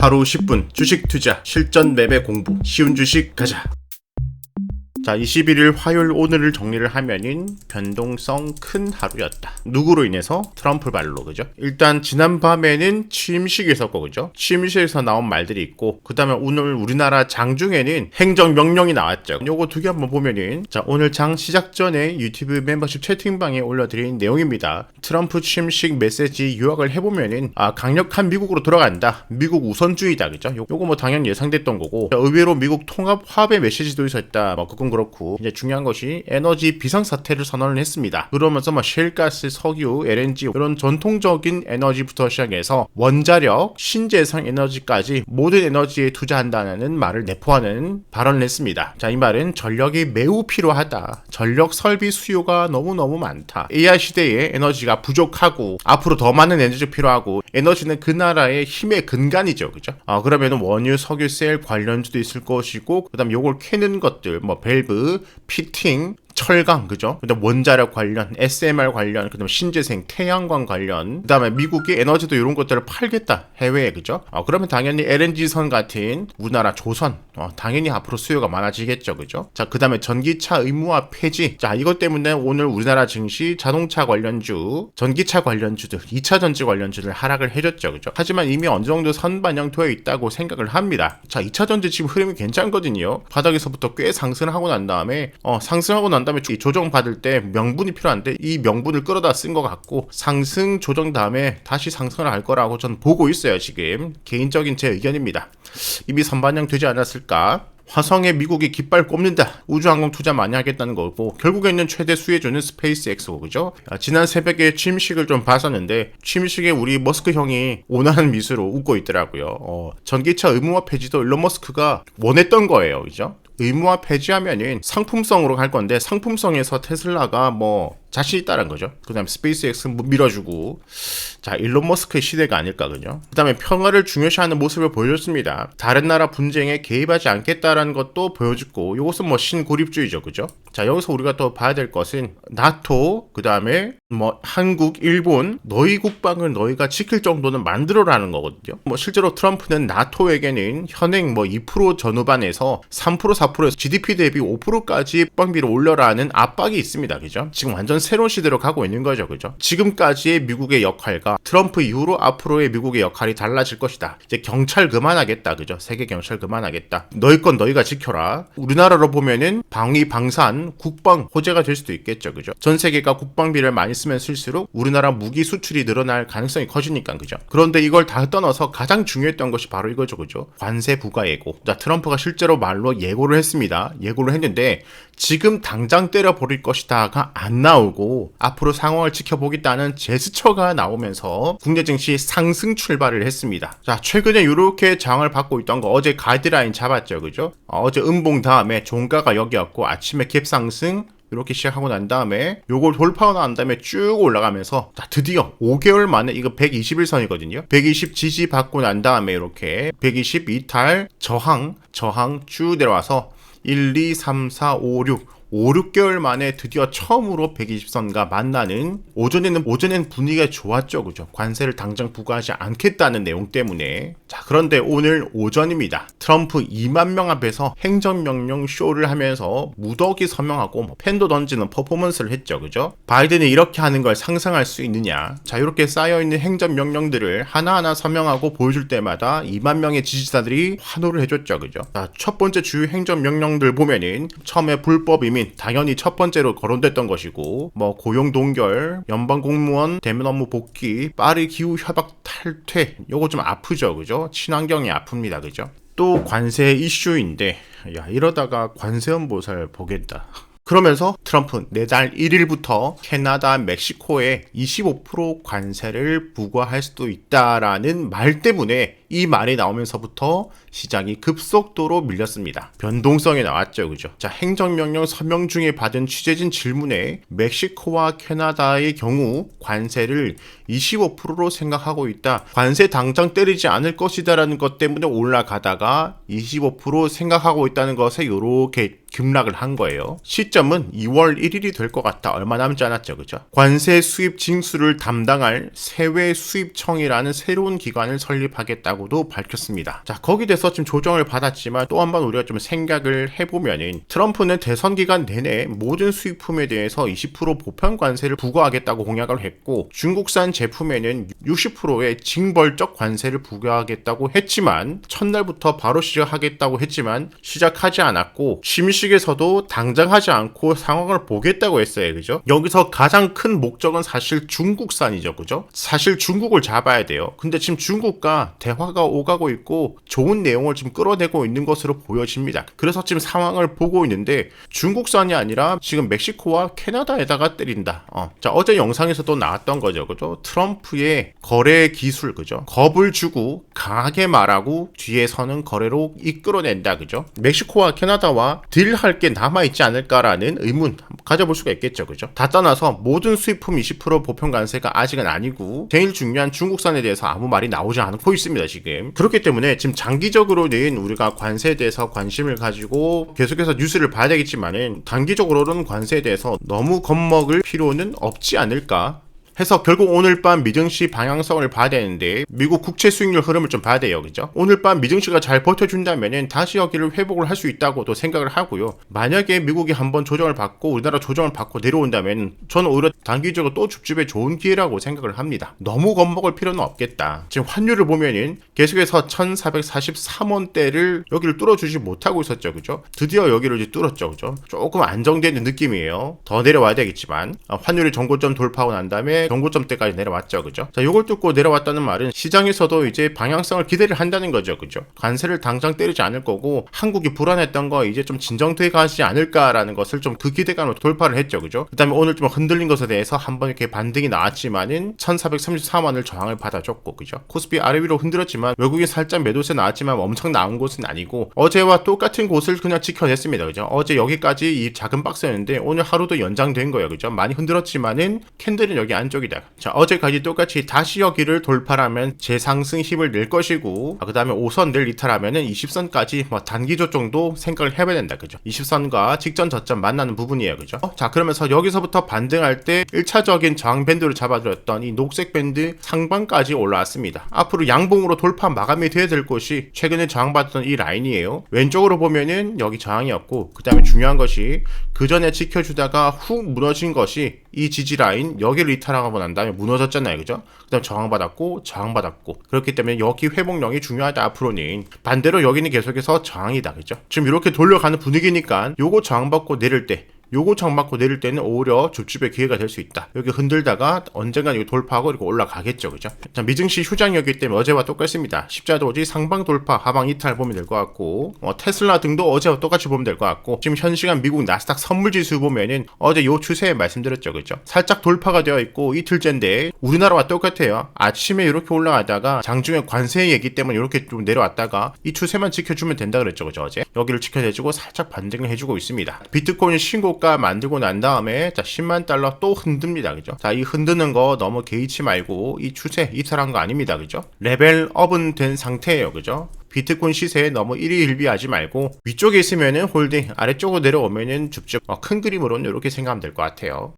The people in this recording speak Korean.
하루 10분 주식 투자 실전 매매 공부 쉬운 주식 가자. 자, 21일 화요일 오늘을 정리를 하면은 변동성 큰 하루였다. 누구로 인해서? 트럼프 발로, 그죠? 일단 지난밤에는 취임식이 있었고, 그죠? 취임식에서 나온 말들이 있고, 그 다음에 오늘 우리나라 장중에는 행정명령이 나왔죠. 요거 두 개 한번 보면은, 자, 오늘 장 시작 전에 유튜브 멤버십 채팅방에 올려드린 내용입니다. 트럼프 취임식 메시지 요약을 해보면은, 강력한 미국으로 돌아간다. 미국 우선주의다, 그죠? 요거 뭐 당연히 예상됐던 거고, 의외로 미국 통합 화합의 메시지도 있었다. 그건 그렇고, 이제 중요한 것이 에너지 비상사태를 선언을 했습니다. 그러면서 셰일가스, 석유, LNG 이런 전통적인 에너지부터 시작해서 원자력, 신재생 에너지까지 모든 에너지에 투자한다는 말을 내포하는 발언을 했습니다. 자, 이 말은 전력이 매우 필요하다. 전력 설비 수요가 너무너무 많다. AI 시대에 에너지가 부족하고 앞으로 더 많은 에너지가 필요하고 에너지는 그 나라의 힘의 근간이죠. 그죠? 그러면 원유, 석유, 셀 관련주도 있을 것이고, 그 다음 요걸 캐는 것들, 밸브, 피팅, 철강, 그죠? 그다음 원자력 관련, SMR 관련, 그다음 신재생, 태양광 관련, 그다음에 미국이 에너지도 이런 것들을 팔겠다 해외에, 그죠? 그러면 당연히 LNG선 같은 우리나라 조선, 당연히 앞으로 수요가 많아지겠죠, 그죠? 자, 그다음에 전기차 의무화 폐지. 자, 이것 때문에 오늘 우리나라 증시 자동차 관련주, 전기차 관련주들, 2차 전지 관련주들 하락을 해줬죠, 그죠? 하지만 이미 어느 정도 선반영되어 있다고 생각을 합니다. 자, 2차 전지 지금 흐름이 괜찮거든요. 바닥에서부터 꽤 상승하고 난 다음에, 다음에 조정 받을 때 명분이 필요한데 이 명분을 끌어다 쓴 것 같고 상승 조정 다음에 다시 상승을 할 거라고 저는 보고 있어요. 지금 개인적인 제 의견입니다. 이미 선반영 되지 않았을까? 화성에 미국이 깃발 꼽는다. 우주항공 투자 많이 하겠다는 거고, 결국에는 최대 수혜주는 스페이스X고, 그죠? 지난 새벽에 취임식을 좀 봤었는데 취임식에 우리 머스크 형이 온화한 미소로 웃고 있더라고요. 전기차 의무화 폐지도 일론 머스크가 원했던 거예요, 그죠? 의무화 폐지하면은 상품성으로 갈 건데, 상품성에서 테슬라가 자신 있다는 거죠. 그 다음에 스페이스X 밀어주고, 자, 일론 머스크의 시대가 아닐까, 그죠? 그 다음에 평화를 중요시하는 모습을 보여줬습니다. 다른 나라 분쟁에 개입하지 않겠다라는 것도 보여줬고, 이것은 신고립주의죠, 그죠? 자, 여기서 우리가 또 봐야 될 것은 나토, 그 다음에 한국, 일본, 너희 국방을 너희가 지킬 정도는 만들어라는 거거든요. 실제로 트럼프는 나토에게는 현행 2% 전후반에서 3%, 4%에서 GDP 대비 5%까지 국방비를 올려라는 압박이 있습니다, 그죠? 지금 완전 새로운 시대로 가고 있는 거죠, 그죠? 지금까지의 미국의 역할과 트럼프 이후로 앞으로의 미국의 역할이 달라질 것이다. 이제 경찰 그만하겠다, 그죠? 세계 경찰 그만하겠다. 너희 건 너희가 지켜라. 우리나라로 보면은 방위, 방산, 국방 호재가 될 수도 있겠죠, 그죠? 전 세계가 국방비를 많이 쓰면 쓸수록 우리나라 무기 수출이 늘어날 가능성이 커지니까, 그죠? 그런데 이걸 다 떠나서 가장 중요했던 것이 바로 이거죠, 그죠? 관세 부과 예고. 자, 트럼프가 실제로 말로 예고를 했습니다. 예고를 했는데 지금 당장 때려버릴 것이다가 안 나오고 앞으로 상황을 지켜보겠다는 제스처가 나오면서 국내 증시 상승 출발을 했습니다. 자, 최근에 이렇게 장을 받고 있던 거 어제 가이드라인 잡았죠, 그죠? 어제 음봉 다음에 종가가 여기였고 아침에 갭 상승 이렇게 시작하고 난 다음에 요걸 돌파하고 난 다음에 쭉 올라가면서, 자, 드디어 5개월 만에 이거 121선이거든요. 120 지지 받고 난 다음에 이렇게 120 이탈 저항 쭉 내려와서 1, 2, 3, 4, 5, 6개월 만에 드디어 처음으로 120선과 만나는, 오전에는 분위기가 좋았죠, 그죠? 관세를 당장 부과하지 않겠다는 내용 때문에. 자, 그런데 오늘 오전입니다. 트럼프 2만 명 앞에서 행정명령 쇼를 하면서 무더기 서명하고 펜도 던지는 퍼포먼스를 했죠, 그죠? 바이든이 이렇게 하는 걸 상상할 수 있느냐? 자, 이렇게 쌓여있는 행정명령들을 하나하나 서명하고 보여줄 때마다 2만 명의 지지자들이 환호를 해줬죠, 그죠? 자, 첫 번째 주요 행정명령들 보면은 처음에 불법 이민 당연히 첫 번째로 거론됐던 것이고, 고용 동결, 연방 공무원 대면 업무 복귀, 파리 기후 협약 탈퇴, 요거 좀 아프죠, 그죠? 친환경이 아픕니다, 그죠? 또 관세 이슈인데, 이러다가 관세음보살 보겠다. 그러면서 트럼프 내달 1일부터 캐나다, 멕시코에 25% 관세를 부과할 수도 있다라는 말 때문에 이 말이 나오면서부터 시장이 급속도로 밀렸습니다. 변동성이 나왔죠, 그죠? 자, 행정명령 서명 중에 받은 취재진 질문에 멕시코와 캐나다의 경우 관세를 25%로 생각하고 있다. 관세 당장 때리지 않을 것이다라는 것 때문에 올라가다가 25% 생각하고 있다는 것에 이렇게 급락을 한 거예요. 시점은 2월 1일이 될 것 같다. 얼마 남지 않았죠, 그죠? 관세 수입 징수를 담당할 세외 수입청이라는 새로운 기관을 설립하겠다고 있다고도 밝혔습니다. 자, 거기에 대해서 지금 조정을 받았지만 또 한 번 우리가 좀 생각을 해보면은 트럼프는 대선 기간 내내 모든 수입품에 대해서 20% 보편 관세를 부과하겠다고 공약을 했고 중국산 제품에는 60%의 징벌적 관세를 부과하겠다고 했지만 첫날부터 바로 시작하겠다고 했지만 시작하지 않았고 취임식에서도 당장 하지 않고 상황을 보겠다고 했어요. 그죠? 여기서 가장 큰 목적은 사실 중국산이죠. 그죠? 사실 중국을 잡아야 돼요. 근데 지금 중국과 대화가 오가고 있고 좋은 내용을 지금 끌어내고 있는 것으로 보여집니다. 그래서 지금 상황을 보고 있는데 중국산이 아니라 지금 멕시코와 캐나다에다가 때린다. 자, 어제 영상에서도 나왔던 거죠. 그죠? 트럼프의 거래 기술, 그죠? 겁을 주고 강하게 말하고 뒤에서는 거래로 이끌어낸다. 그죠? 멕시코와 캐나다와 딜할 게 남아있지 않을까라는 의문 가져볼 수가 있겠죠. 그죠? 다 떠나서 모든 수입품 20% 보편 관세가 아직은 아니고 제일 중요한 중국산에 대해서 아무 말이 나오지 않고 있습니다. 지금. 그렇기 때문에 지금 장기적으로는 우리가 관세에 대해서 관심을 가지고 계속해서 뉴스를 봐야 되겠지만은 단기적으로는 관세에 대해서 너무 겁먹을 필요는 없지 않을까 해서 결국 오늘 밤 미증시 방향성을 봐야 되는데 미국 국채 수익률 흐름을 좀 봐야 돼요. 그죠? 오늘 밤 미증시가 잘 버텨준다면은 다시 여기를 회복을 할 수 있다고도 생각을 하고요. 만약에 미국이 한번 조정을 받고 우리나라 조정을 받고 내려온다면 저는 오히려 단기적으로 또 줍줍의 좋은 기회라고 생각을 합니다. 너무 겁먹을 필요는 없겠다. 지금 환율을 보면은 계속해서 1443원대를 여기를 뚫어주지 못하고 있었죠. 그죠? 드디어 여기를 이제 뚫었죠. 그죠? 조금 안정되는 느낌이에요. 더 내려와야 되겠지만 환율이 정고점 돌파하고 난 다음에 정고점대까지 내려왔죠. 그죠? 자, 요걸 뚫고 내려왔다는 말은 시장에서도 이제 방향성을 기대를 한다는 거죠. 그죠? 관세를 당장 때리지 않을 거고 한국이 불안했던 거 이제 좀 진정돼 가지 않을까라는 것을 좀 그 기대감으로 돌파를 했죠. 그죠? 그 다음에 오늘 좀 흔들린 것에 대해서 한번 이렇게 반등이 나왔지만은 1434원을 저항을 받아줬고, 그죠? 코스피 아래 위로 흔들었지만 외국인 살짝 매도세 나왔지만 엄청 나온 곳은 아니고 어제와 똑같은 곳을 그냥 지켜냈습니다. 그죠? 어제 여기까지 이 작은 박스였는데 오늘 하루도 연장된 거예요. 그죠? 많이 흔들었지만은 캔들은 여기 안쪽이다. 자, 어제까지 똑같이 다시 여기를 돌파하면 재상승 힘을 낼 것이고, 그 다음에 5선 늘 이탈하면은 20선까지 뭐 단기조 정도 생각을 해봐야 된다. 그죠? 20선과 직전 저점 만나는 부분이에요. 그죠? 자, 그러면서 여기서부터 반등할 때 1차적인 저항 밴드를 잡아들었던 이 녹색 밴드 상방까지 올라왔습니다. 앞으로 양봉으로 돌파 마감이 돼야 될 곳이 최근에 저항받았던 이 라인이에요. 왼쪽으로 보면은 여기 저항이었고, 그 다음에 중요한 것이 그 전에 지켜주다가 훅 무너진 것이 이 지지 라인 여기를 이탈하고 난 다음에 무너졌잖아요. 그죠? 그 다음 저항받았고 저항받았고, 그렇기 때문에 여기 회복력이 중요하다. 앞으로는 반대로 여기는 계속해서 저항이다. 그죠? 지금 이렇게 돌려가는 분위기니까 요거 저항받고 내릴 때 요거 저항받고 내릴 때는 오히려 줍줍의 기회가 될 수 있다. 여기 흔들다가 언젠간 이거 돌파하고 이렇게 올라가겠죠. 그죠? 자, 미증시 휴장이었기 때문에 어제와 똑같습니다. 십자도지 상방 돌파, 하방 이탈 보면 될 것 같고, 테슬라 등도 어제와 똑같이 보면 될 것 같고, 지금 현 시간 미국 나스닥 선물지수 보면은 어제 요 추세에 말씀드렸죠. 그죠? 살짝 돌파가 되어 있고 이틀째인데 우리나라와 똑같아요. 아침에 이렇게 올라가다가 장중에 관세 얘기 때문에 이렇게 좀 내려왔다가 이 추세만 지켜주면 된다 그랬죠. 그죠? 어제 여기를 지켜내주고 살짝 반등을 해주고 있습니다. 비트코인 신고 만들고 난 다음에 자 10만 달러 또 흔듭니다. 그죠? 자, 이 흔드는 거 너무 개의치 말고 이 추세 이탈한 거 아닙니다. 그죠? 레벨업은 된 상태예요. 그죠? 비트코인 시세에 너무 일희일비하지 말고 위쪽에 있으면은 홀딩, 아래쪽으로 내려오면은 줍줍 큰 그림으로는 이렇게 생각하면 될 것 같아요.